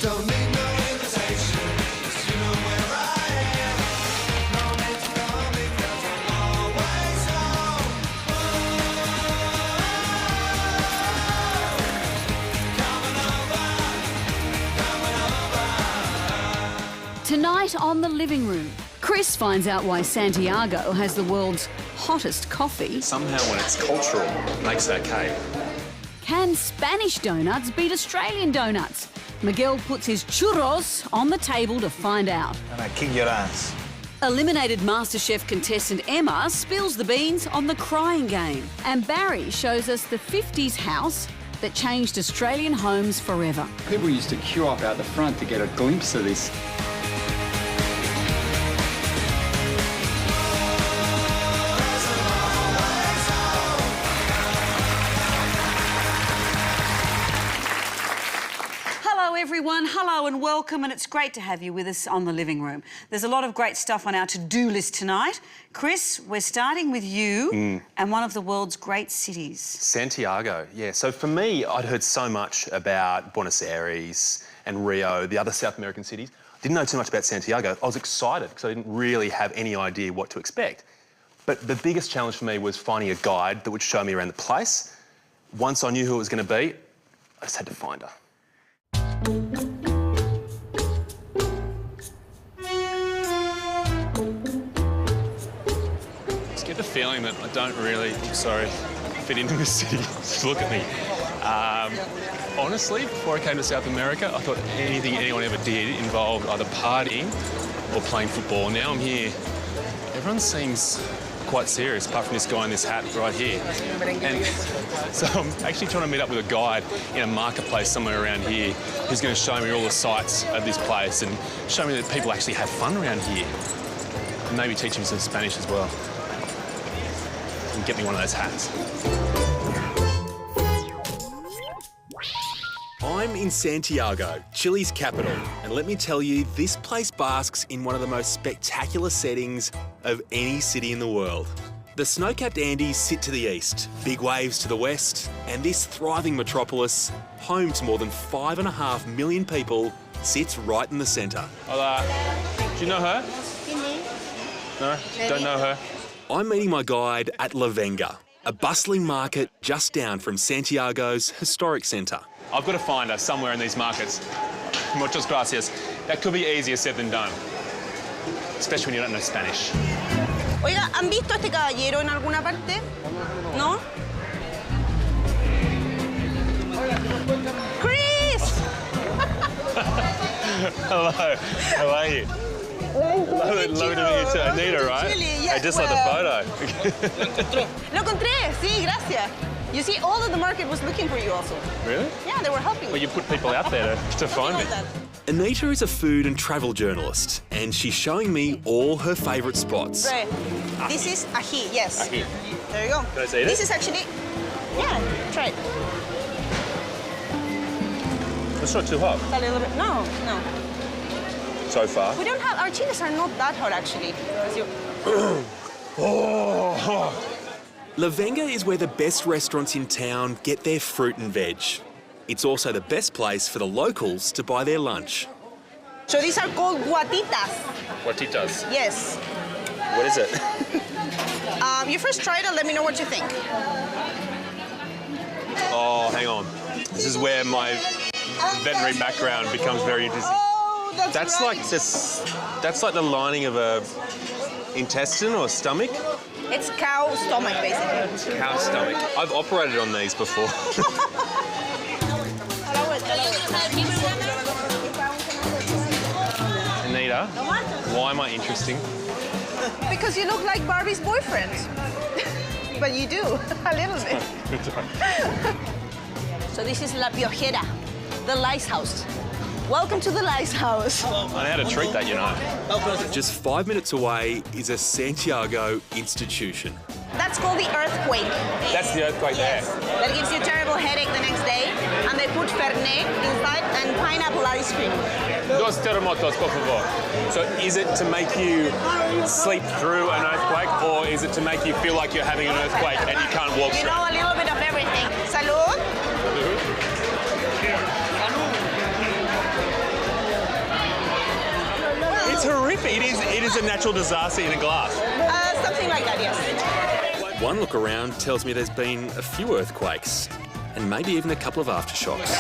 Don't need no invitation, 'cause you know where I am. No need to know me, 'cause I'm always home. Coming over. Tonight on The Living Room, Chris finds out why Santiago has the world's hottest coffee. Somehow when it's cultural, it makes it okay. Can Spanish donuts beat Australian donuts? Miguel puts his churros on the table to find out. And I kick your ass. Eliminated MasterChef contestant Emma spills the beans on the crying game. And Barry shows us the 50s house that changed Australian homes forever. People used to queue up out the front to get a glimpse of this. Hello everyone, hello and welcome, and it's great to have you with us on The Living Room. There's a lot of great stuff on our to-do list tonight. Chris, we're starting with you and one of the world's great cities. Santiago, yeah. So for me, I'd heard so much about Buenos Aires and Rio, the other South American cities. I didn't know too much about Santiago. I was excited because I didn't really have any idea what to expect. But the biggest challenge for me was finding a guide that would show me around the place. Once I knew who it was going to be, I just had to find her. Just get the feeling that I don't really, fit into this city. Just look at me. Honestly, before I came to South America, I thought anything anyone ever did involved either partying or playing football. Now I'm here, everyone seems quite serious, apart from this guy in this hat right here. And so I'm actually trying to meet up with a guide in a marketplace somewhere around here who's going to show me all the sights of this place and show me that people actually have fun around here. And maybe teach me some Spanish as well. And get me one of those hats. I'm in Santiago, Chile's capital, and let me tell you, this place basks in one of the most spectacular settings of any city in the world. The snow-capped Andes sit to the east, big waves to the west, and this thriving metropolis, home to more than 5.5 million people, sits right in the centre. Hola. Do you know her? No? Don't know her? I'm meeting my guide at La Venga, a bustling market just down from Santiago's historic centre. I've got to find her somewhere in these markets. Muchas gracias. That could be easier said than done, especially when you don't know Spanish. Oiga, ¿han visto a este caballero en alguna parte? ¿No? Chris! Hello, how are you? Lovely to meet you too. Anita, right? Chile, yes, I just like the photo. Lo encontré, sí, gracias. You see, all of the market was looking for you also. Really? Yeah, they were helping Well, me. you put people out there to find me. Anita is a food and travel journalist, and she's showing me all her favourite spots. Right. This is ají, yes. Ají. There you go. Can I see it? This is actually, yeah, try it. It's not too hot. A little bit, no. So far. We don't have, our chiles are not that hot actually. La Venga is where the best restaurants in town get their fruit and veg. It's also the best place for the locals to buy their lunch. So these are called guatitas. Guatitas. Yes. What is it? You first try it and let me know what you think. Oh, hang on. This is where my veterinary background becomes very interesting. Oh, that's Like right. this. That's like the lining of a intestine or stomach. It's cow stomach, basically. Cow stomach. I've operated on these before. Anita, why am I interesting? Because you look like Barbie's boyfriend. But you do, a little bit. So this is La Piojera, the lice house. Welcome to the lice house. I know how to treat that, you know. Just 5 minutes away is a Santiago institution. That's called the earthquake. That's the earthquake there. That gives you a terrible headache the next day. And they put Fernet inside and pineapple ice cream. Dos terremotos, por favor. So is it to make you sleep through an earthquake, or is it to make you feel like you're having an earthquake and you can't walk You straight? know, a little bit of everything. Salud. It's horrific. It is a natural disaster in a glass. Something like that, yes. One look around tells me there's been a few earthquakes and maybe even a couple of aftershocks.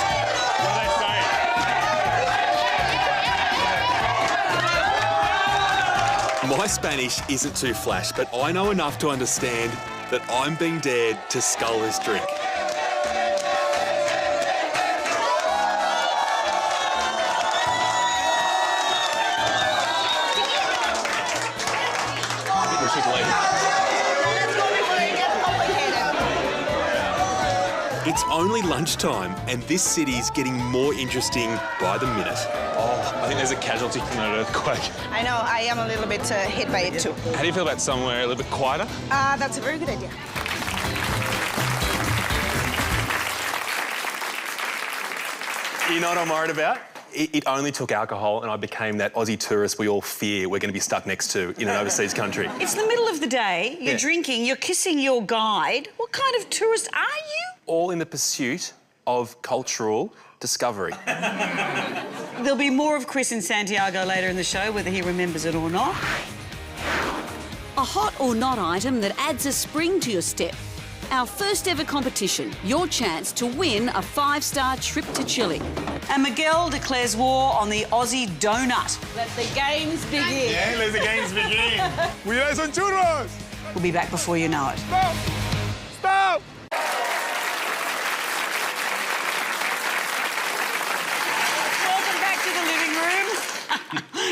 My Spanish isn't too flash, but I know enough to understand that I'm being dared to scull this drink. We should leave. Let's go before it gets complicated. It's only lunchtime and this city's getting more interesting by the minute. Oh, I think there's a casualty from that earthquake. I know, I am a little bit hit by it too. How do you feel about somewhere a little bit quieter? That's a very good idea. You know what I'm worried about? It only took alcohol and I became that Aussie tourist we all fear we're going to be stuck next to in an overseas country. It's the middle of the day, you're Yeah. drinking, you're kissing your guide. What kind of tourist are you? All in the pursuit of cultural discovery. There'll be more of Chris in Santiago later in the show, whether he remembers it or not. A hot or not item that adds a spring to your step. Our first ever competition, your chance to win a 5-star trip to Chile. And Miguel declares war on the Aussie donut. Let the games begin. Yeah, let the games begin. Cuidado, son churros! We'll be back before you know it. Stop! Welcome back to the living room.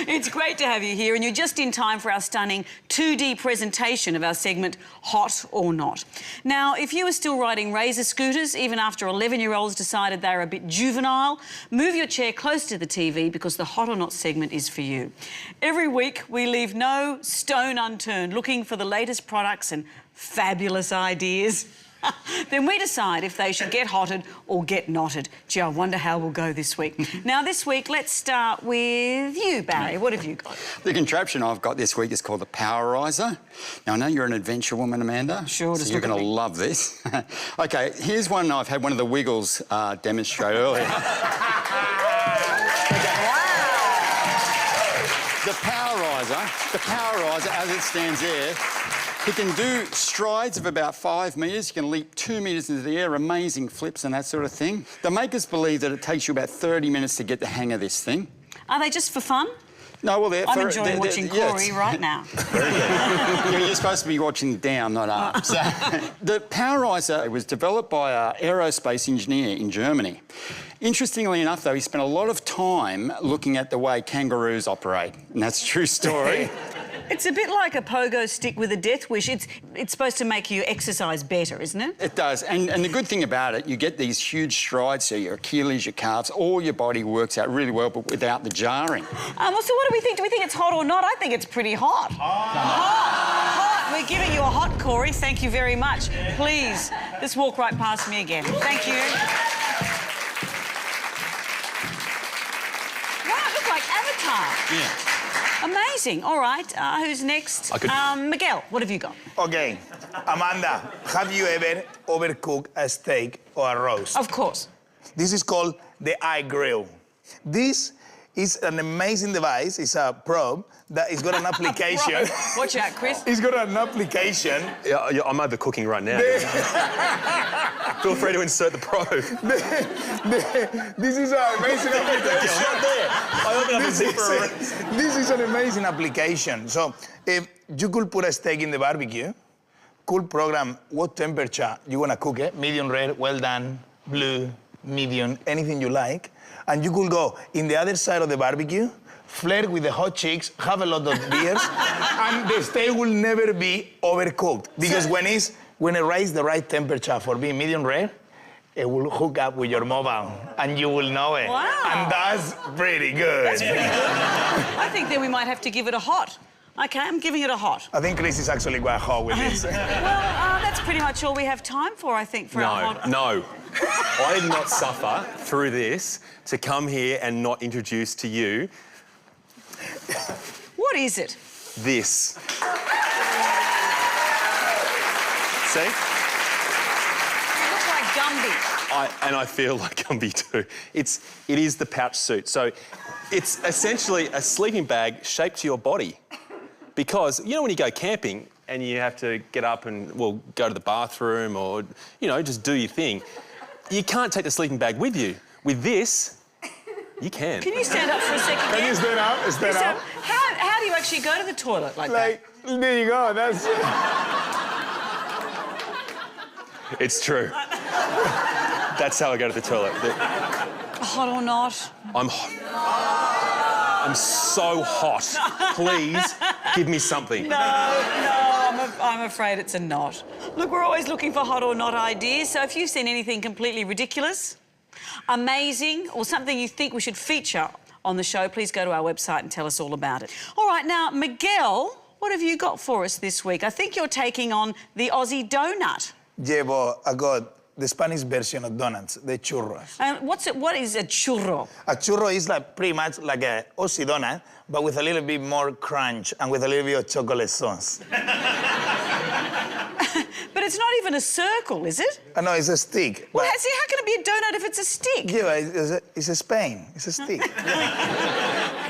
It's great to have you here, and you're just in time for our stunning 2D presentation of our segment, Hot or Not. Now, if you are still riding razor scooters, even after 11-year-olds decided they're a bit juvenile, move your chair close to the TV because the Hot or Not segment is for you. Every week, we leave no stone unturned looking for the latest products and fabulous ideas. Then we decide if they should get hotted or get knotted. Gee, I wonder how we'll go this week. Now, this week, let's start with you, Barry. What have you got? The contraption I've got this week is called the Powerizer. Now, I know you're an adventure woman, Amanda. Sure, so just you're look at going to me. love this. OK, here's one I've had one of the Wiggles demonstrate earlier. The Powerizer, as it stands there, he can do strides of about 5 metres. You can leap 2 metres into the air, amazing flips and that sort of thing. The makers believe that it takes you about 30 minutes to get the hang of this thing. Are they just for fun? No, well, I'm enjoying watching Corey right now. You're supposed to be watching down, not up. So, the Powerizer was developed by an aerospace engineer in Germany. Interestingly enough, though, he spent a lot of time looking at the way kangaroos operate, and that's a true story. It's a bit like a pogo stick with a death wish. It's supposed to make you exercise better, isn't it? It does, and the good thing about it, you get these huge strides, so your Achilles, your calves, all your body works out really well, but without the jarring. Well, so what do we think? Do we think it's hot or not? I think it's pretty hot. Hot. We're giving you a hot, Corey. Thank you very much. Please, just walk right past me again. Thank you. Wow, look like Avatar. Yeah. Amazing. All right, who's next? Miguel, what have you got? Okay, Amanda, have you ever overcooked a steak or a roast? Of course. This is called the eye grill. This is an amazing device. It's a probe that is got an application. Watch out, Chris. It's got an application. Yeah, I'm overcooking right now. Feel free to insert the probe. This is an amazing application. This is an amazing application. So, if you could put a steak in the barbecue, could program what temperature you want to cook it, medium rare, well done, blue, medium, anything you like. And you could go in the other side of the barbecue, flirt with the hot chicks, have a lot of beers, and the steak will never be overcooked. Because when it rises the right temperature for being medium rare, it will hook up with your mobile, and you will know it. Wow. And that's pretty good. That's pretty good. I think then we might have to give it a hot. OK, I'm giving it a hot. I think Chris is actually quite hot with this. Well, that's pretty much all we have time for, I think, for our hot... No. I did not suffer through this to come here and not introduce to you What is it? this. See? You look like Gumby. I feel like Gumby too. It is the pouch suit. So It's essentially a sleeping bag shaped to your body. Because, you know, when you go camping and you have to get up and, well, go to the bathroom or, you know, just do your thing, you can't take the sleeping bag with you. With this, you can. Can you stand up for a second? Can you stand up? Stand up. How do you actually go to the toilet like that? There you go. That's it. It's true. That's how I go to the toilet. Hot or not? I'm so hot. Please give me something. No, I'm afraid it's a not. Look, we're always looking for hot or not ideas, so if you've seen anything completely ridiculous, amazing, or something you think we should feature on the show, please go to our website and tell us all about it. All right, now, Miguel, what have you got for us this week? I think you're taking on the Aussie donut. Yeah, but I got the Spanish version of donuts, the churros. What is a churro? A churro is like pretty much like a Aussie donut, but with a little bit more crunch and with a little bit of chocolate sauce. But it's not even a circle, is it? No, it's a stick. Well, see, how can it be a donut if it's a stick? Yeah, it's a Spain. It's a stick.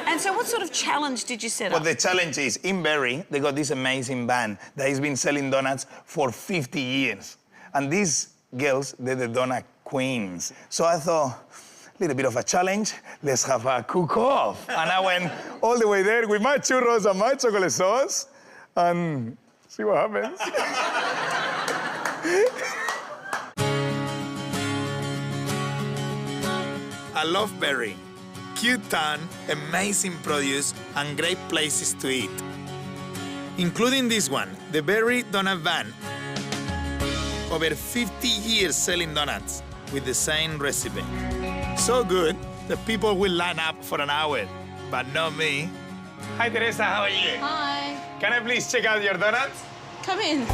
And so what sort of challenge did you set Well, up? the challenge is, in Berry, they got this amazing band that has been selling donuts for 50 years. And these girls, they're the donut queens. So I thought, a little bit of a challenge, let's have a cook-off. And I went all the way there with my churros and my chocolate sauce, and see what happens. I love Berry. Cute town, amazing produce, and great places to eat. Including this one, the Berry Donut Van. Over 50 years selling donuts with the same recipe. So good that people will line up for an hour, but not me. Hi, Teresa, how are you? Hi. Can I please check out your donuts? Come in.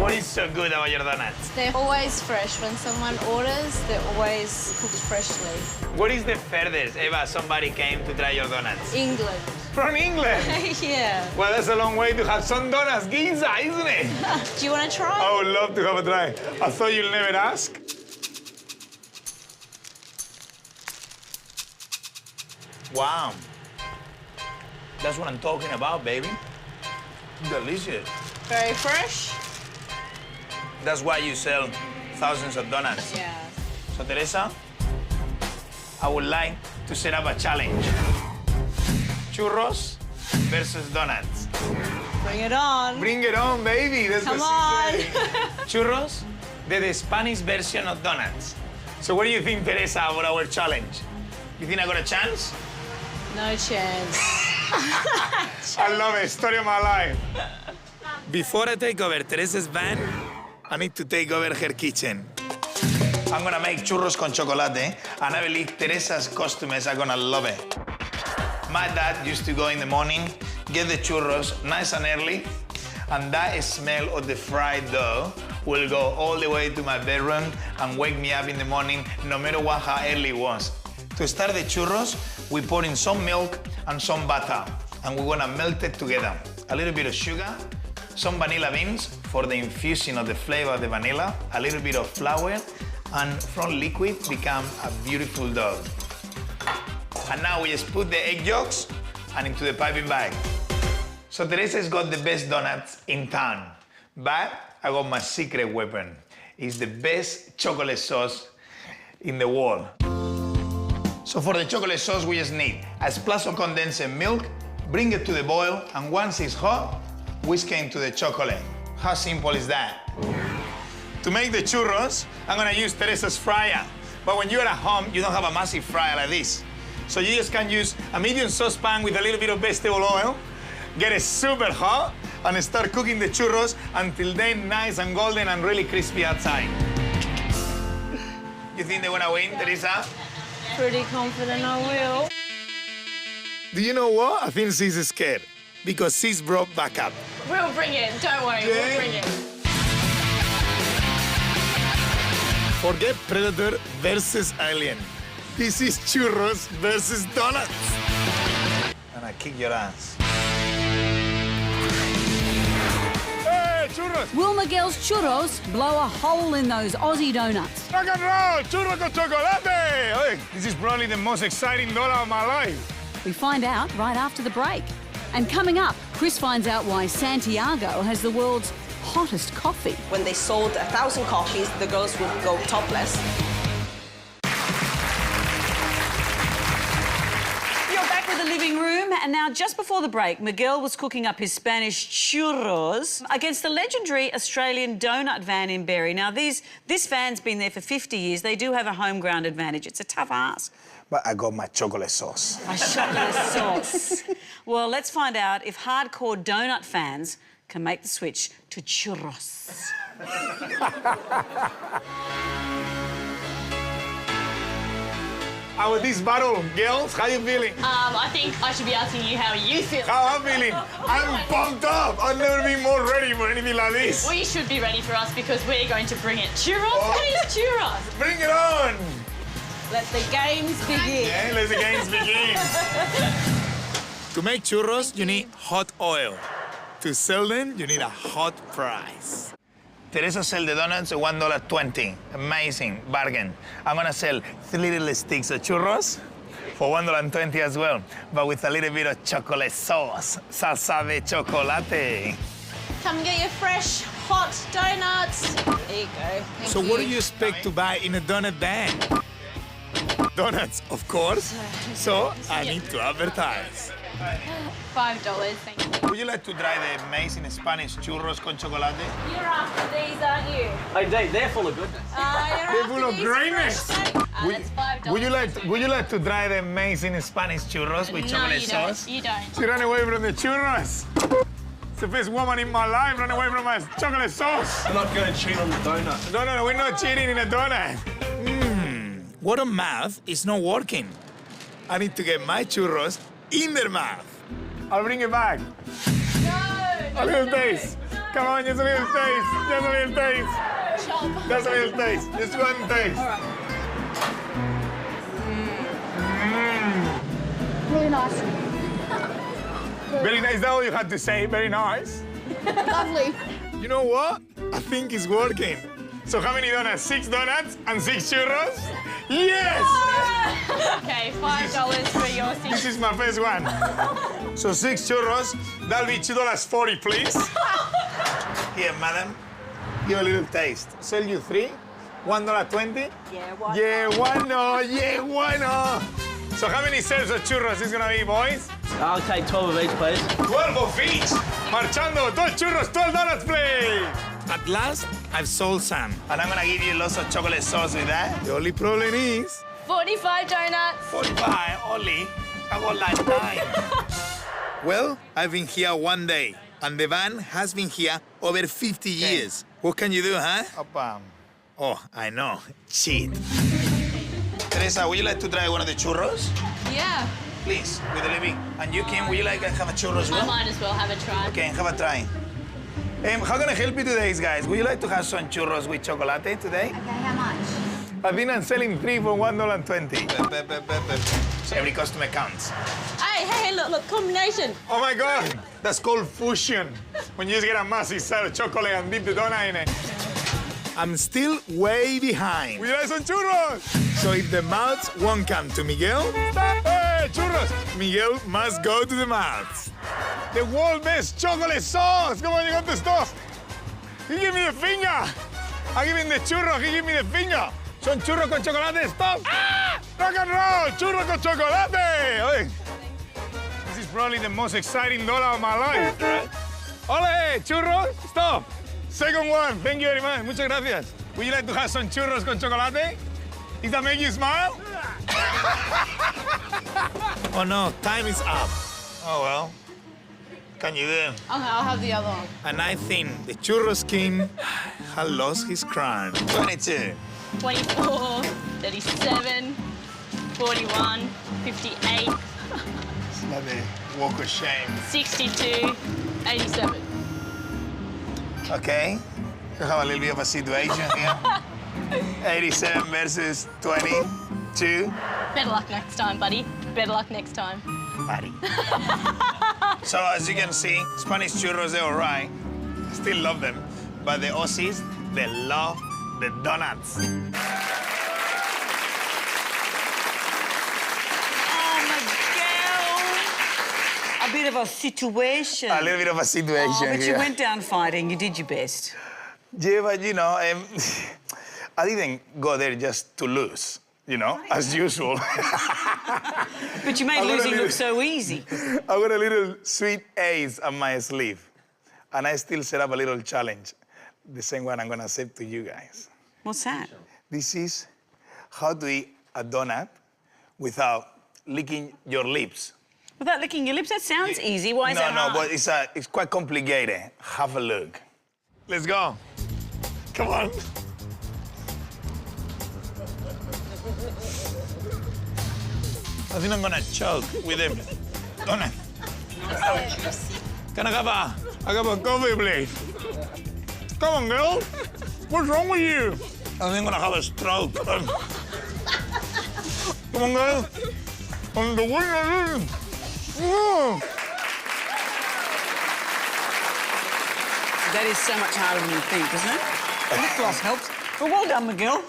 What is so good about your donuts? They're always fresh. When someone orders, they're always cooked freshly. What is the furthest ever somebody came to try your donuts? England. From England? Yeah. Well, that's a long way to have some donuts, Giza, isn't it? Do you want to try? I would love to have a try. I thought you'll never ask. Wow. That's what I'm talking about, baby. Delicious. Very fresh. That's why you sell thousands of donuts. Yeah. So, Teresa, I would like to set up a challenge. Churros versus donuts. Bring it on. Bring it on, baby. That's Come what on. she said. Churros, they're the Spanish version of donuts. So what do you think, Teresa, about our challenge? You think I got a chance? No chance. I love it. Story of my life. Before I take over Teresa's van, I need to take over her kitchen. I'm gonna make churros con chocolate, and I believe Teresa's customers are gonna love it. My dad used to go in the morning, get the churros nice and early, and that smell of the fried dough will go all the way to my bedroom and wake me up in the morning, no matter how early it was. To start the churros, we pour in some milk and some butter, and we're gonna melt it together. A little bit of sugar, some vanilla beans for the infusion of the flavor of the vanilla, a little bit of flour, and from liquid become a beautiful dough. And now we just put the egg yolks and into the piping bag. So Teresa's got the best donuts in town, but I got my secret weapon. It's the best chocolate sauce in the world. So for the chocolate sauce, we just need a splash of condensed milk, bring it to the boil, and once it's hot, whisk it into the chocolate. How simple is that? To make the churros, I'm gonna use Teresa's fryer. But when you're at home, you don't have a massive fryer like this. So you just can use a medium saucepan with a little bit of vegetable oil, get it super hot, and start cooking the churros until they're nice and golden and really crispy outside. You think they're gonna win, Teresa? Pretty confident I will. Do you know what? I think she's scared because she's brought back up. We'll bring it. Don't worry. Yeah. We'll bring it. Forget Predator versus Alien. This is churros versus donuts. And I kick your ass. Hey, churros. Will Miguel's churros blow a hole in those Aussie donuts? Rock and roll, churro con chocolate. Hey, this is probably the most exciting donut of my life. We find out right after the break. And coming up, Chris finds out why Santiago has the world's hottest coffee. When they sold 1,000 copies, the girls would go topless. You're back with the living room, and now just before the break, Miguel was cooking up his Spanish churros against the legendary Australian donut van in Berry. Now, this van's been there for 50 years. They do have a home ground advantage. It's a tough ask. But I got my chocolate sauce. A chocolate sauce. Well, let's find out if hardcore donut fans can make the switch to churros. How was this battle, girls? How you feeling? I think I should be asking you how you feel. How I'm feeling? I'm pumped up. I've never been more ready for anything like this. We should be ready for us because we're going to bring it. Churros? What is churros? Bring it on. Let the games begin. Yeah, let the games begin. To make churros, you need hot oil. To sell them, you need a hot price. Teresa sell the donuts at $1.20. Amazing bargain. I'm gonna sell 3 little sticks of churros for $1.20 as well, but with a little bit of chocolate sauce. Salsa de chocolate. Come get your fresh, hot donuts. There you go. So what do you expect to buy in a donut van? Donuts, of course. So I need to advertise. $5, thank you. Would you like to try the amazing Spanish churros con chocolate? You're after these, aren't you? They're full of goodness. They're full of greatness. That's $5. Would you like to try the amazing Spanish churros with chocolate sauce? You don't. She ran away from the churros. It's the first woman in my life run away from my chocolate sauce. We're not going to cheat on the donut. No, we're not cheating in a donut. What a mouth is not working. I need to get my churros in their mouth. I'll bring it back. No, A little taste. Come on, just a little taste. Just a little taste. Just a little taste. Just one taste. Really nice. Very nice. That's all you had to say. Very nice. Lovely. You know what? I think it's working. So how many donuts? 6 donuts and 6 churros? Yes! Okay, $5 for your This 6. is my first one. So 6 churros. That'll be $2.40, please. Here, madam. Give a little taste. Sell you 3. $1.20. Yeah, why Yeah, why not? Yeah, why not? So how many serves of churros is gonna be, boys? I'll take 12 of each, please. 12 of each. Marchando. 12 churros, 12 donuts, please. At last, I've sold some. And I'm gonna give you lots of chocolate sauce with that. The only problem is... 45 donuts. 45 only. I got like 9. Well, I've been here one day, and the van has been here over 50 years. What can you do, huh? Oh, I know. Cheat. Teresa, would you like to try one of the churros? Yeah, Please, with the living. And you, Kim, would you like to have a churro as I well? might as well have a try. Okay, have a try. How can I help you today, guys? Would you like to have some churros with chocolate today? Okay, how much? I've been selling 3 for $1.20. So every customer counts. Hey, look, combination. Oh my God, that's called fusion. When you just get a massive side of chocolate and dip the donut in it. I'm still way behind. Would you like some churros? So if the mouths won't come to Miguel, hey, churros! Miguel must go to the mouths. The world's best chocolate sauce. Come on, you got the stuff. He give me the finger. I give him the churro, he give me the finger. Son churros con chocolate, stop. Ah! Rock and roll, churro con chocolate. Oye. This is probably the most exciting donut of my life. Ole, churros, stop. Second one, thank you very much. Muchas gracias. Would you like to have some churros con chocolate? Does that make you smile? Oh no, time is up. Oh well. Can you do? I'll have the other one. And I think the churros king has lost his crown. 22. 24, 37, 41, 58, It's not the walk of shame. 62, 87. Okay. You have a little bit of a situation here. 87 versus 22. Better luck next time, buddy. Better luck next time. Buddy. So as you can see, Spanish churros, they're all right. I still love them. but the Aussies, they love the donuts. Oh, Miguel. A bit of a situation. A little bit of a situation Oh, but you here. went down fighting. You did your best. Yeah, but you know, I didn't go there just to lose, you know, as usual. But you made I got a losing little- look so easy. I got a little sweet ace on my sleeve, and I still set up a little challenge, the same one I'm gonna set to you guys. What's that? This is how to eat a donut without licking your lips. Without licking your lips? That sounds easy. Why is that No, hard? but it's quite complicated. Have a look. Let's go. Come on. I think I'm gonna choke with them donut. Can I have a coffee, please? Come on, girl. What's wrong with you? I think I'm gonna have a stroke. Come on, girl. On the winner. That is so much harder than you think, isn't it? Lip gloss helps. Well, well done, Miguel.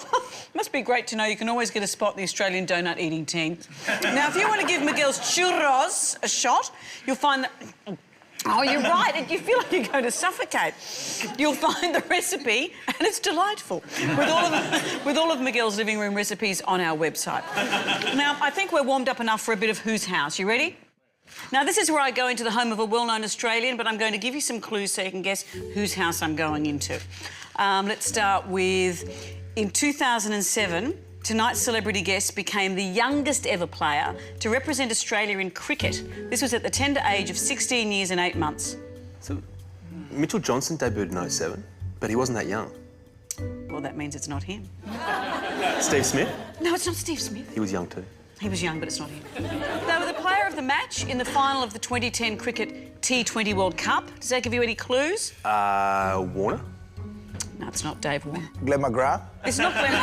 Must be great to know you can always get a spot in the Australian donut eating team. Now, if you want to give Miguel's churros a shot, you'll find that... Oh, you're right. You feel like you're going to suffocate. You'll find the recipe, and it's delightful, with all of Miguel's living room recipes on our website. Now, I think we're warmed up enough for a bit of Whose House. You ready? Now, this is where I go into the home of a well-known Australian, but I'm going to give you some clues so you can guess whose house I'm going into. Let's start with... In 2007, tonight's celebrity guest became the youngest ever player to represent Australia in cricket. This was at the tender age of 16 years and 8 months. So, Mitchell Johnson debuted in 07, but he wasn't that young. Well, that means it's not him. Steve Smith? No, it's not Steve Smith. He was young too. He was young, but it's not him. They were the player of the match in the final of the 2010 Cricket T20 World Cup. Does that give you any clues? Warner? No, it's not Dave Warner. Glenn McGrath? It's not Glenn...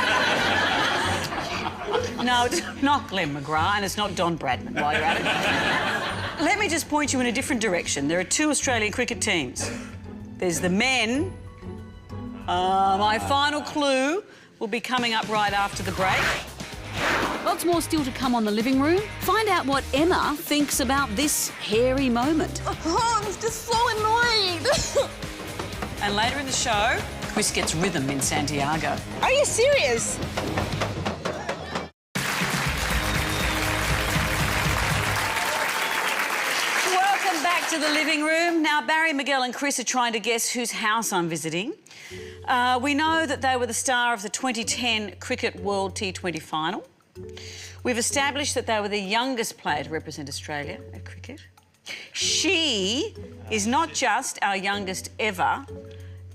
No, it's not Glenn McGrath, and it's not Don Bradman while you're at it. Let me just point you in a different direction. There are two Australian cricket teams. There's the men. My final clue will be coming up right after the break. Lots more still to come on The Living Room. Find out what Emma thinks about this hairy moment. Oh, I'm just so annoyed. And later in the show, Chris gets rhythm in Santiago. Are you serious? Welcome back to the living room. Now, Barry, Miguel and Chris are trying to guess whose house I'm visiting. We know that they were the star of the 2010 Cricket World T20 final. We've established that they were the youngest player to represent Australia at cricket. She is not just our youngest ever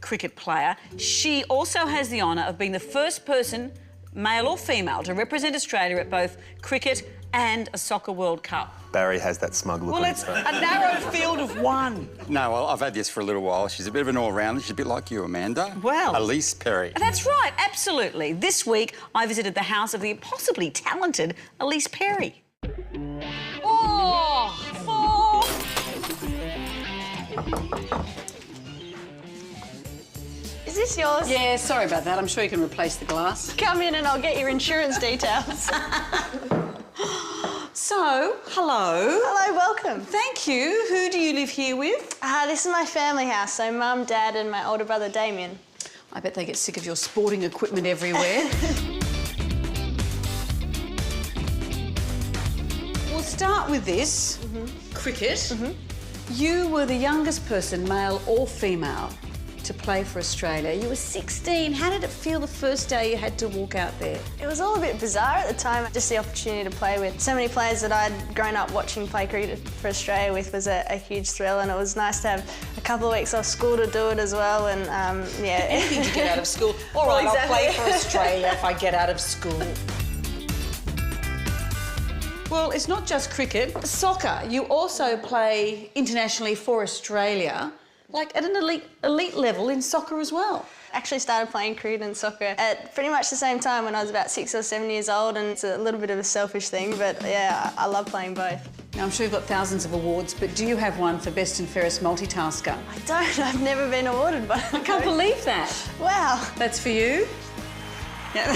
cricket player. She also has the honour of being the first person, male or female, to represent Australia at both cricket and a soccer World Cup. Barry has that smug look Well, on it's his face. a narrow field of one. No, well, I've had this for a little while. She's a bit of an all-rounder. She's a bit like you, Amanda. Well... Elise Perry. That's right, absolutely. This week, I visited the house of the impossibly talented Elise Perry. Oh, Is this yours? Yeah, sorry about that. I'm sure you can replace the glass. Come in and I'll get your insurance details. So, hello. Hello, welcome. Thank you. Who do you live here with? This is my family house, so Mum, Dad and my older brother Damien. I bet they get sick of your sporting equipment everywhere. We'll start with this. Cricket. You were the youngest person, male or female, to play for Australia. You were 16. How did it feel the first day you had to walk out there? It was all a bit bizarre at the time. Just the opportunity to play with so many players that I'd grown up watching play cricket for Australia with was a huge thrill, and it was nice to have a couple of weeks off school to do it as well, and yeah. Anything to get out of school. All right, Well, I'll play exactly. for Australia if I get out of school. Well, it's not just cricket. Soccer. You also play internationally for Australia, like at an elite level in soccer as well. Actually started playing cricket and soccer at pretty much the same time when I was about 6 or 7 years old, and it's a little bit of a selfish thing, but yeah, I love playing both. Now, I'm sure you've got thousands of awards, but do you have one for best and fairest multitasker? I don't. I've never been awarded one. I can't believe that. Wow. That's for you. Yeah.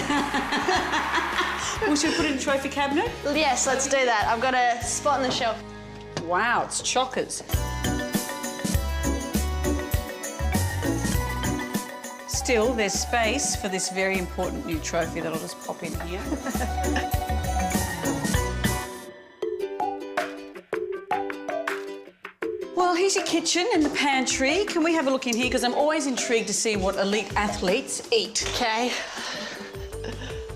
Well, should we put it in a trophy cabinet? Yes, let's do that. I've got a spot on the shelf. Wow, it's chockers. Still, there's space for this very important new trophy that I'll just pop in here. Well, here's your kitchen and the pantry. Can we have a look in here? Because I'm always intrigued to see what elite athletes eat. Okay.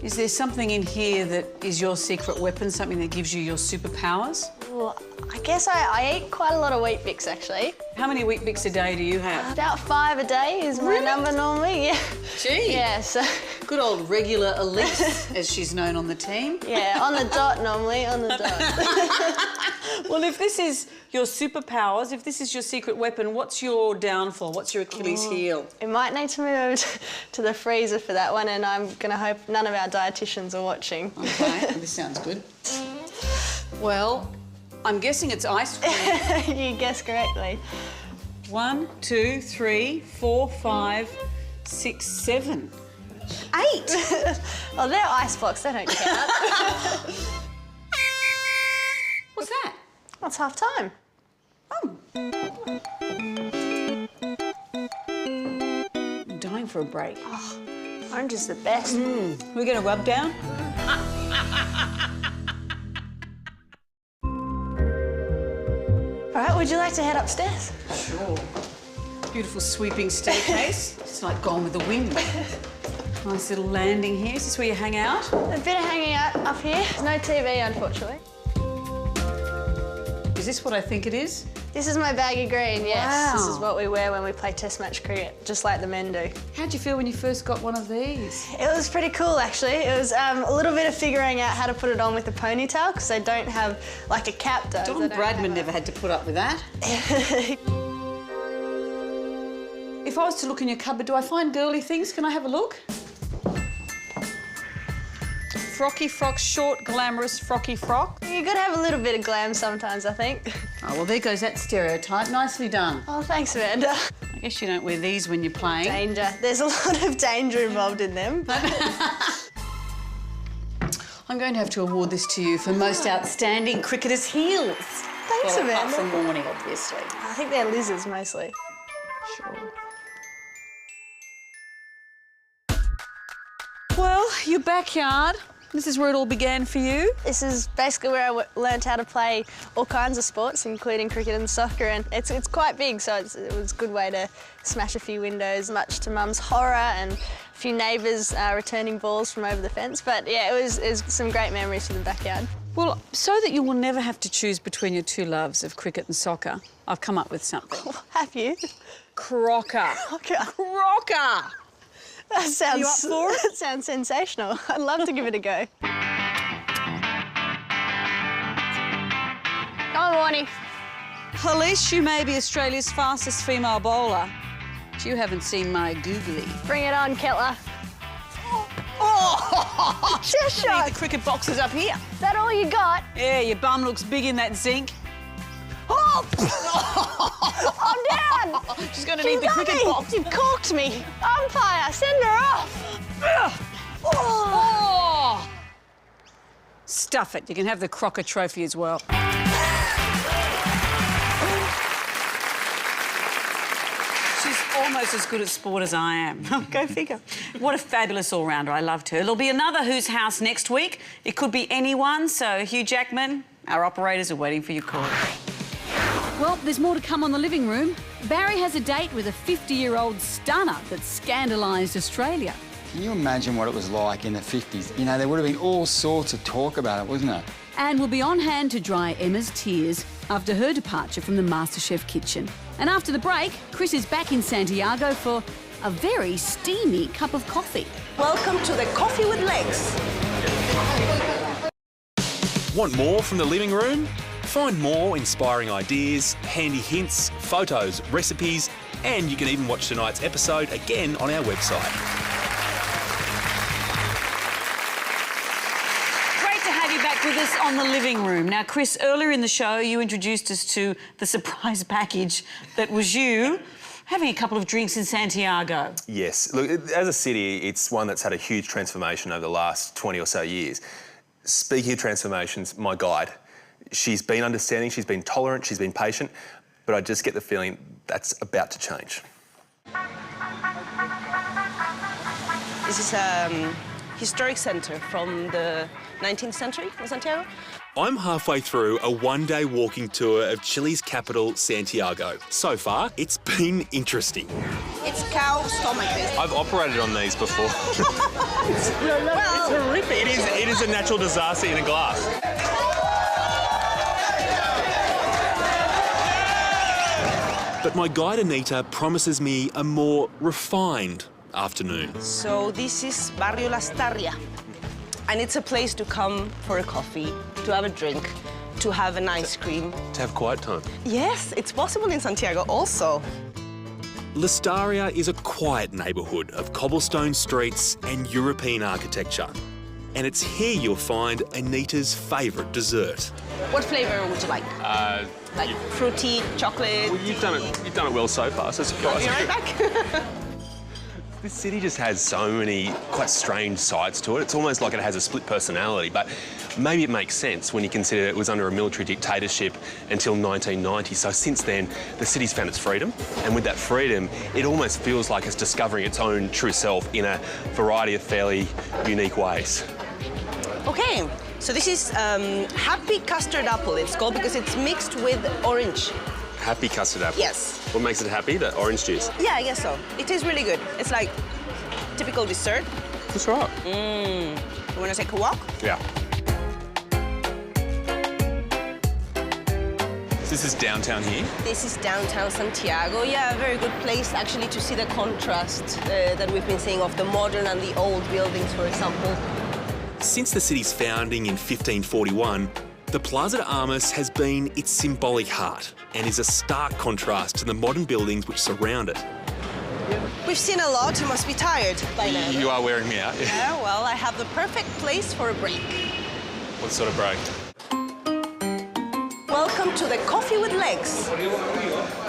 Is there something in here that is your secret weapon, something that gives you your superpowers? Well, I guess I eat quite a lot of Wheat Bix, actually. How many Wheat Bix a day do you have? About 5 a day is my number normally, yeah. Gee. Yeah, so... Good old regular Elise, as she's known on the team. Yeah, on the dot normally, on the dot. Well, if this is your superpowers, if this is your secret weapon, what's your downfall? What's your Achilles heel? It might need to move over to the freezer for that one, and I'm going to hope none of our dietitians are watching. OK, this sounds good. Well, I'm guessing it's ice cream. You guessed correctly. 1, 2, 3, 4, 5, 6, 7, 8. Oh, they're ice blocks, they don't count. What's that? That's half time. Oh. I'm dying for a break. Oh, orange is the best. We're going to rub down? All right, would you like to head upstairs? Sure. Beautiful sweeping staircase. It's like Gone with the Wind. Nice little landing here. Is this where you hang out? A bit of hanging out up here. There's no TV, unfortunately. Is this what I think it is? This is my baggy green, yes. Wow. This is what we wear when we play test match cricket, just like the men do. How'd you feel when you first got one of these? It was pretty cool, actually. It was a little bit of figuring out how to put it on with a ponytail, because they don't have, like a cap does. Don Bradman never had to put up with that. If I was to look in your cupboard, do I find girly things? Can I have a look? Frocky frock, short, glamorous frocky frock. You gotta have a little bit of glam sometimes, I think. Oh, well, there goes that stereotype. Nicely done. Oh, thanks, Amanda. I guess you don't wear these when you're playing. Danger. There's a lot of danger involved in them. I'm going to have to award this to you for most outstanding cricketer's heels. Thanks, well, Amanda. apart from morning, obviously. I think they're lizards, mostly. Sure. Well, your backyard. This is where it all began for you. This is basically where I learned how to play all kinds of sports, including cricket and soccer, and it's quite big, so it was a good way to smash a few windows, much to Mum's horror, and a few neighbours returning balls from over the fence. But yeah, it was some great memories for the backyard. Well, so that you will never have to choose between your two loves of cricket and soccer, I've come up with something. Have you? Crocker. Crocker. Crocker! That sounds... You up for it? That sounds sensational. I'd love to give it a go. Go on, Warnie. Police, you may be Australia's fastest female bowler, but you haven't seen my googly. Bring it on, Kettler. Oh! Chest shot. The cricket boxes up here. Is that all you got? Yeah, your bum looks big in that zinc. Oh! I'm down! She's going to need the cricket box. You've corked me. Umpire, send her off. Oh! Stuff it. You can have the Crocker trophy as well. She's almost as good at sport as I am. Go figure. What a fabulous all-rounder. I loved her. There'll be another Who's House next week. It could be anyone, so Hugh Jackman, our operators are waiting for your call. Well, there's more to come on The Living Room. Barry has a date with a 50-year-old stunner that scandalised Australia. Can you imagine what it was like in the 50s? You know, there would have been all sorts of talk about it, wasn't it? And will be on hand to dry Emma's tears after her departure from the MasterChef kitchen. And after the break, Chris is back in Santiago for a very steamy cup of coffee. Welcome to the Coffee with Legs. Want more from The Living Room? Find more inspiring ideas, handy hints, photos, recipes, and you can even watch tonight's episode again on our website. Great to have you back with us on the living room. Now, Chris, earlier in the show, you introduced us to the surprise package that was you having a couple of drinks in Santiago. Yes. Look, as a city, it's one that's had a huge transformation over the last 20 or so years. Speaking of transformations, my guide, she's been understanding, she's been tolerant, she's been patient, but I just get the feeling that's about to change. This is a historic centre from the 19th century in Santiago. I'm halfway through a one-day walking tour of Chile's capital, Santiago. So far, it's been interesting. It's cow stomach this. I've operated on these before. It's horrific. It is a natural disaster in a glass. But my guide Anita promises me a more refined afternoon. So this is Barrio Las Tarria. And it's a place to come for a coffee, to have a drink, to have an ice cream. To have quiet time. Yes, it's possible in Santiago also. Listaria is a quiet neighbourhood of cobblestone streets and European architecture. And it's here you'll find Anita's favourite dessert. What flavour would you like? Like fruity, chocolate? Well, you've done it well so far, so I'll be right back. This city just has so many quite strange sides to it. It's almost like it has a split personality, but maybe it makes sense when you consider it was under a military dictatorship until 1990. So since then, the city's found its freedom. And with that freedom, it almost feels like it's discovering its own true self in a variety of fairly unique ways. Okay, so this is Happy Custard Apple, it's called, because it's mixed with orange. Happy custard apple? Yes. What makes it happy? The orange juice? Yeah, I guess so. It tastes really good. It's like typical dessert. That's right. You want to take a walk? Yeah. This is downtown here? This is downtown Santiago. Yeah, a very good place actually to see the contrast that we've been seeing of the modern and the old buildings, for example. Since the city's founding in 1541, the Plaza de Armas has been its symbolic heart and is a stark contrast to the modern buildings which surround it. We've seen a lot, you must be tired by now. You are wearing me out. Yeah, well, I have the perfect place for a break. What sort of break? Welcome to the Coffee with Legs.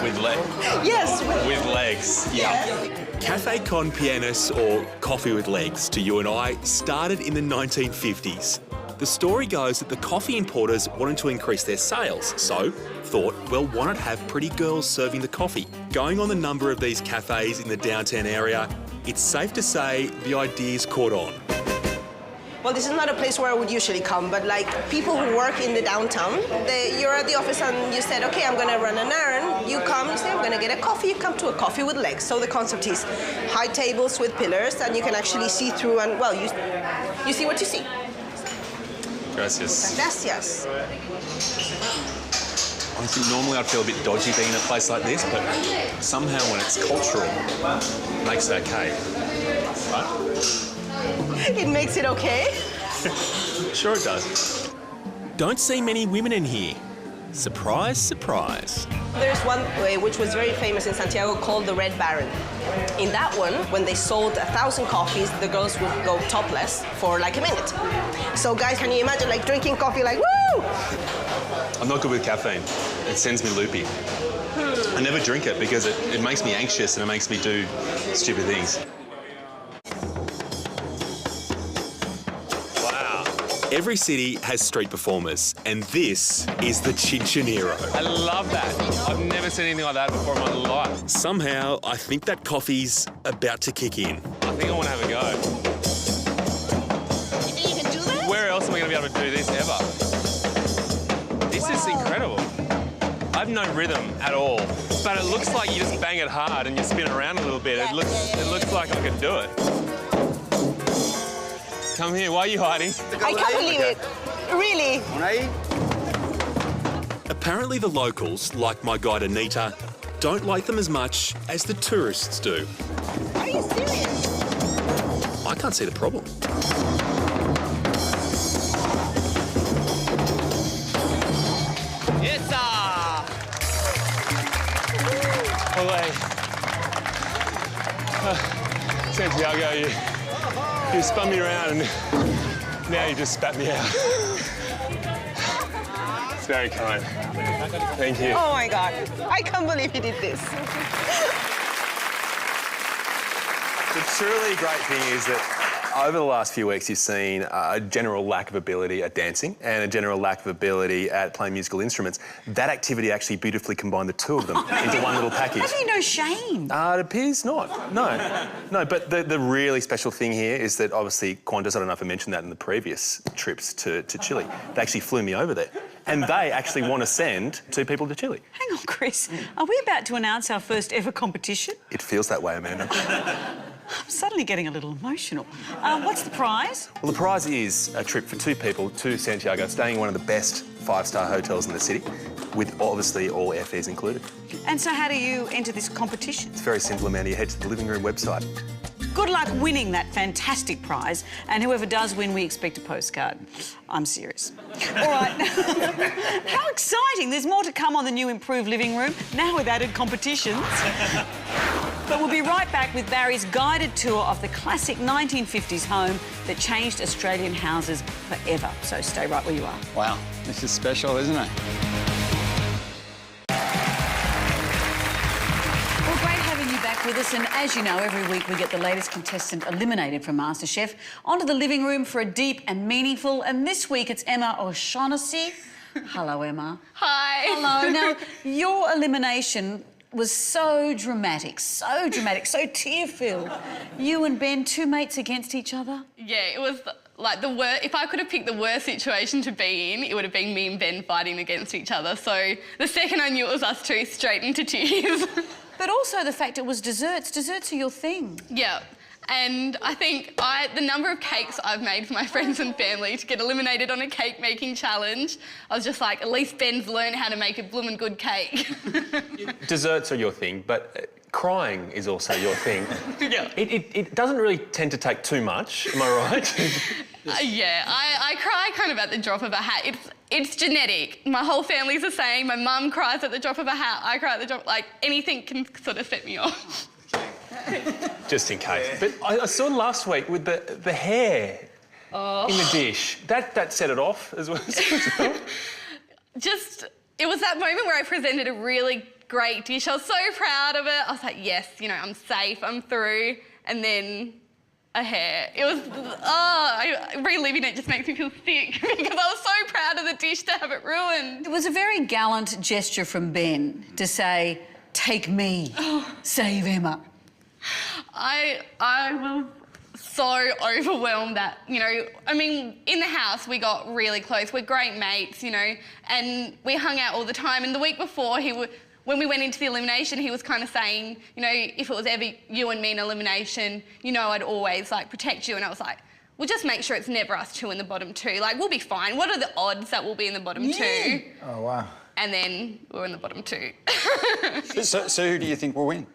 With legs? Yes. With legs, yeah. Café con Pianos, or Coffee with Legs, to you and I, started in the 1950s. The story goes that the coffee importers wanted to increase their sales, so thought, well, why not have pretty girls serving the coffee? Going on the number of these cafes in the downtown area, it's safe to say the idea's caught on. Well, this is not a place where I would usually come, but like people who work in the downtown, you're at the office and you said, okay, I'm going to run an errand. You come, you say, I'm going to get a coffee. You come to a Coffee with Legs. So the concept is high tables with pillars, and you can actually see through, and well, you see what you see. Gracias. Gracias. Honestly, normally I'd feel a bit dodgy being in a place like this, but somehow when it's cultural, it makes it okay. Right? It makes it okay. Sure it does. Don't see many women in here. Surprise, surprise. There's one which was very famous in Santiago called the Red Baron. In that one, when they sold 1,000 coffees, the girls would go topless for like a minute. So guys, can you imagine like drinking coffee like, woo! I'm not good with caffeine. It sends me loopy. I never drink it because it makes me anxious and it makes me do stupid things. Every city has street performers, and this is the Chinchinero. I love that. I've never seen anything like that before in my life. Somehow, I think that coffee's about to kick in. I think I want to have a go. You think you can do that? Where else am I going to be able to do this ever? This is incredible. I have no rhythm at all, but it looks like you just bang it hard and you spin around a little bit. It looks like I can do it. Come here, why are you hiding? I can't believe it. Really? Apparently the locals, like my guide Anita, don't like them as much as the tourists do. Are you serious? I can't see the problem. Yes, sir! Olé. Santiago, you spun me around and now you just spat me out. It's very kind. Thank you. Oh my God, I can't believe he did this. The truly great thing is that over the last few weeks you've seen a general lack of ability at dancing and a general lack of ability at playing musical instruments. That activity actually beautifully combined the two of them into one little package. Have you no shame? It appears not. No, but the really special thing here is that obviously Qantas, I don't know if I mentioned that in the previous trips to Chile, they actually flew me over there. And they actually want to send 2 people to Chile. Hang on, Chris. Are we about to announce our first ever competition? It feels that way, Amanda. I'm suddenly getting a little emotional. What's the prize? Well, the prize is a trip for 2 people to Santiago, staying in one of the best 5-star hotels in the city, with obviously all airfares included. And so how do you enter this competition? It's very simple, Amanda. You head to the Living Room website. Good luck winning that fantastic prize, and whoever does win, we expect a postcard. I'm serious. All right. How exciting. There's more to come on the new improved living room, now with added competitions. But we'll be right back with Barry's guided tour of the classic 1950s home that changed Australian houses forever. So stay right where you are. Wow, this is special, isn't it? Well, great having you back with us, and as you know, every week we get the latest contestant eliminated from MasterChef onto the living room for a deep and meaningful, and this week it's Emma O'Shaughnessy. Hello, Emma. Hi. Hello. Now, your elimination was so dramatic, so tear-filled. You and Ben, 2 mates against each other? Yeah, it was like the worst. If I could have picked the worst situation to be in, it would have been me and Ben fighting against each other. So the second I knew it was us 2, straight into tears. But also the fact it was desserts. Desserts are your thing. Yeah. And I think the number of cakes I've made for my friends and family to get eliminated on a cake making challenge, I was just like, at least Ben's learned how to make a bloomin' good cake. Desserts are your thing, but crying is also your thing. Yeah. It doesn't really tend to take too much, am I right? Yeah, I cry kind of at the drop of a hat. It's genetic. My whole family's the same. My mum cries at the drop of a hat. I cry at the drop, like anything can sort of set me off. Just in case. But I saw last week with the hair in the dish. That set it off as well. Just, it was that moment where I presented a really great dish. I was so proud of it. I was like, yes, you know, I'm safe, I'm through. And then a hair. It was, reliving it just makes me feel sick because I was so proud of the dish to have it ruined. It was a very gallant gesture from Ben to say, take me, save Emma. I was so overwhelmed that, you know, I mean, in the house we got really close. We're great mates, you know, and we hung out all the time. And the week before, when we went into the elimination, he was kind of saying, you know, if it was ever you and me in elimination, you know, I'd always, like, protect you. And I was like, well, just make sure it's never us 2 in the bottom 2. Like, we'll be fine. What are the odds that we'll be in the bottom 2? Oh, wow. And then we were in the bottom 2. So who do you think will win?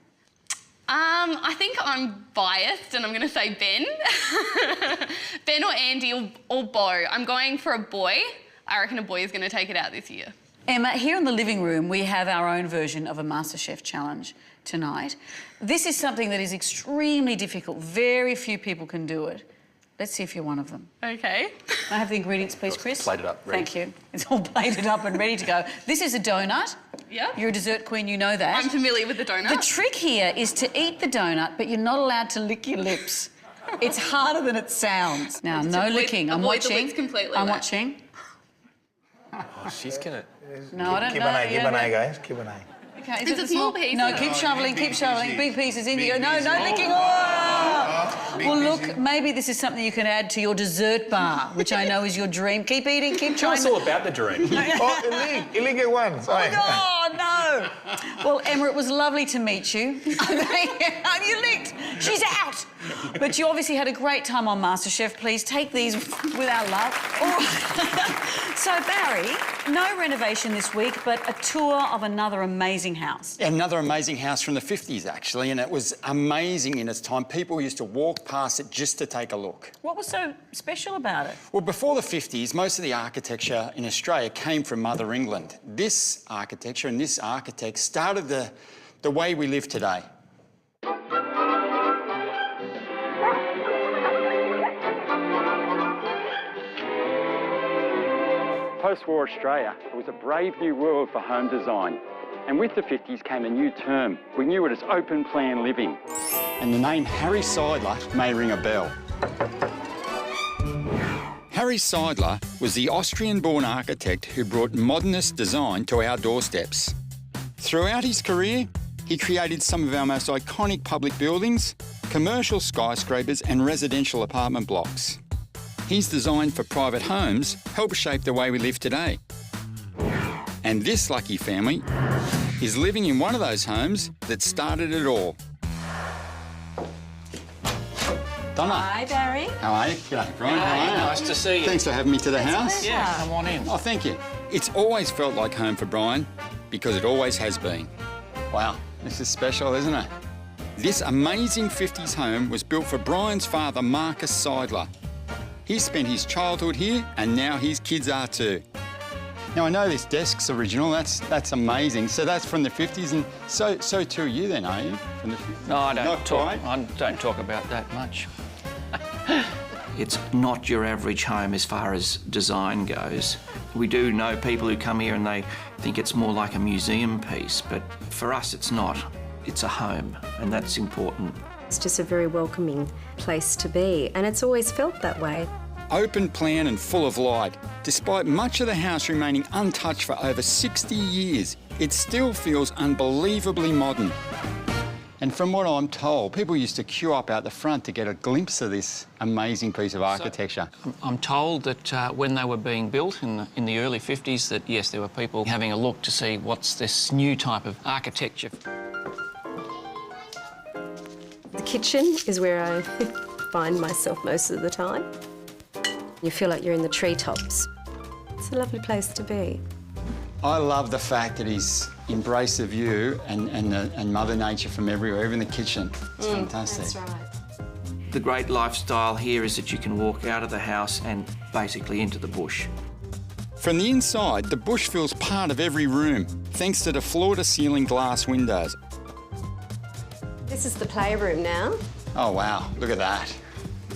I think I'm biased and I'm going to say Ben. Ben or Andy or Bo. I'm going for a boy. I reckon a boy is going to take it out this year. Emma, here in the living room, we have our own version of a MasterChef challenge tonight. This is something that is extremely difficult. Very few people can do it. Let's see if you're one of them. Okay. Can I have the ingredients, please, Chris? Plated up, ready. Thank you. It's all plated up and ready to go. This is a donut. Yeah. You're a dessert queen, you know that. I'm familiar with the donut. The trick here is to eat the donut, but you're not allowed to lick your lips. It's harder than it sounds. Now, no licking. I'm avoid the watching. lips completely. I'm though. watching. Oh, she's gonna... No, I don't Keep know. an eye, keep Yeah, an eye, no. guys. Keep an eye. Okay, It's a small piece. No, keep shoveling, keep shoveling. Big pieces in here. No, no licking. Oh! Well, look, maybe this is something you can add to your dessert bar, which I know is your dream. Keep eating, keep Tell trying. us all about the dream. Oh, it leaked one. Sorry. Oh, no. Well, Emma, it was lovely to meet you. You licked. She's out. But you obviously had a great time on MasterChef. Please take these with our love. Oh. So, Barry, no renovation this week, but a tour of another amazing house. Another amazing house from the 50s, actually, and it was amazing in its time. People used to walk past it just to take a look. What was so special about it? Well, before the 50s, most of the architecture in Australia came from Mother England. This architecture and this architect started the way we live today. Post-war Australia, it was a brave new world for home design. And with the 50s came a new term. We knew it as open plan living. And the name Harry Seidler may ring a bell. Harry Seidler was the Austrian-born architect who brought modernist design to our doorsteps. Throughout his career, he created some of our most iconic public buildings, commercial skyscrapers and residential apartment blocks. His design for private homes helped shape the way we live today. And this lucky family is living in one of those homes that started it all. Donna. Hi, Barry. How are you? G'day, Brian. How are you? Nice to see you. Thanks for having me to the house. Yeah, come on in. Oh, thank you. It's always felt like home for Brian because it always has been. Wow, this is special, isn't it? This amazing 50s home was built for Brian's father, Marcus Seidler. He spent his childhood here and now his kids are too. Now, I know this desk's original. That's amazing. So that's from the 50s, and so too are you then, are you? From the 50s? No, I Not don't talk about that much. It's not your average home as far as design goes. We do know people who come here and they think it's more like a museum piece, but for us it's not. It's a home, and that's important. It's just a very welcoming place to be, and it's always felt that way. Open plan and full of light. Despite much of the house remaining untouched for over 60 years, it still feels unbelievably modern. And from what I'm told, people used to queue up out the front to get a glimpse of this amazing piece of architecture. So, I'm told that when they were being built in the early 50s, that yes, there were people having a look to see what's this new type of architecture. The kitchen is where I find myself most of the time. You feel like you're in the treetops. It's a lovely place to be. I love the fact that he's embraced the view and Mother Nature from everywhere, even the kitchen. It's fantastic. That's right. The great lifestyle here is that you can walk out of the house and basically into the bush. From the inside, the bush feels part of every room, thanks to the floor-to-ceiling glass windows. This is the playroom now. Oh, wow, look at that.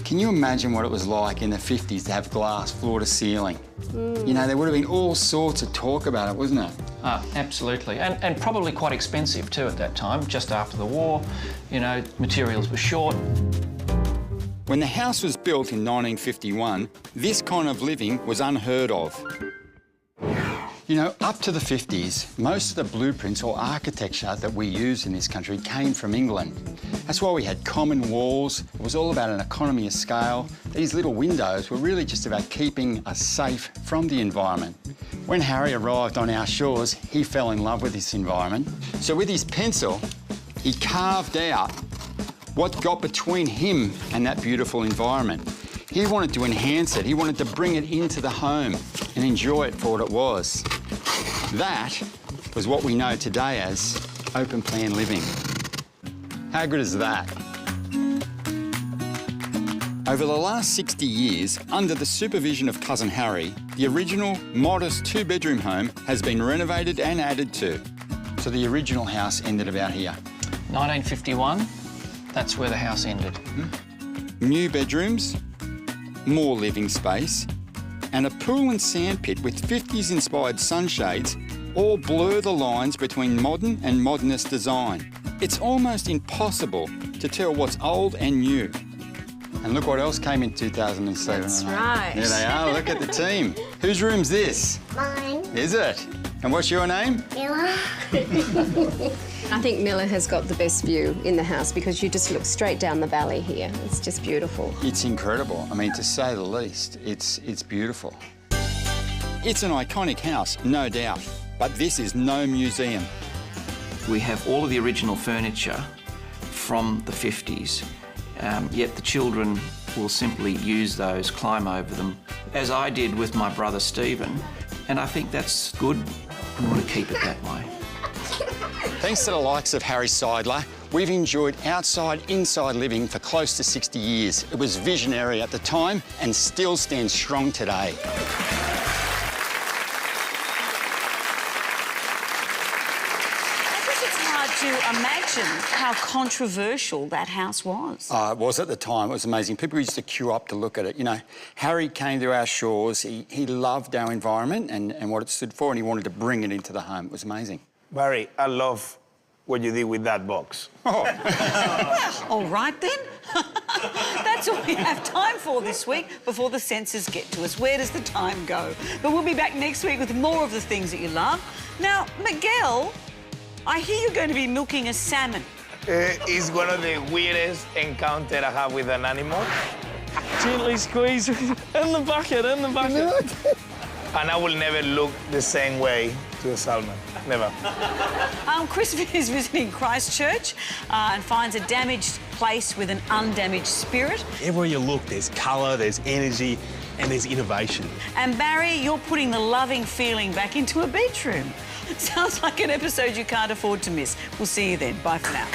Can you imagine what it was like in the 50s to have glass floor to ceiling? You know, there would have been all sorts of talk about it, wasn't it? Absolutely, and probably quite expensive too at that time, just after the war. You know, materials were short. When the house was built in 1951, this kind of living was unheard of. You know, up to the 50s, most of the blueprints or architecture that we use in this country came from England. That's why we had common walls. It was all about an economy of scale. These little windows were really just about keeping us safe from the environment. When Harry arrived on our shores, he fell in love with this environment. So with his pencil, he carved out what got between him and that beautiful environment. He wanted to enhance it. He wanted to bring it into the home and enjoy it for what it was. That was what we know today as open plan living. How good is that? Over the last 60 years, under the supervision of Cousin Harry, the original modest two-bedroom home has been renovated and added to. So the original house ended about here. 1951, that's where the house ended. New bedrooms, more living space, and a pool and sandpit with 50s-inspired sunshades all blur the lines between modern and modernist design. It's almost impossible to tell what's old and new. And look what else came in 2007. That's right. There they are, look at the team. Whose room's this? Mine. Is it? And what's your name? Mila. I think Miller has got the best view in the house because you just look straight down the valley here. It's just beautiful. It's incredible. I mean, to say the least, it's beautiful. It's an iconic house, no doubt, but this is no museum. We have all of the original furniture from the 50s, yet the children will simply use those, climb over them, as I did with my brother Stephen, and I think that's good. We want to keep it that way. Thanks to the likes of Harry Seidler, we've enjoyed outside-inside living for close to 60 years. It was visionary at the time and still stands strong today. It's hard to imagine how controversial that house was. It was at the time. It was amazing. People used to queue up to look at it. You know, Harry came to our shores. He loved our environment and what it stood for, and he wanted to bring it into the home. It was amazing. Barry, I love what you did with that box. All right, then. That's all we have time for this week before the censors get to us. Where does the time go? But we'll be back next week with more of the things that you love. Now, Miguel, I hear you're going to be milking a salmon. It's one of the weirdest encounters I have with an animal. Gently squeeze in the bucket, And I will never look the same way to a salmon. Never. Chris is visiting Christchurch and finds a damaged place with an undamaged spirit. Everywhere you look, there's colour, there's energy, and there's innovation. And Barry, you're putting the loving feeling back into a beach room. Sounds like an episode you can't afford to miss. We'll see you then. Bye for now.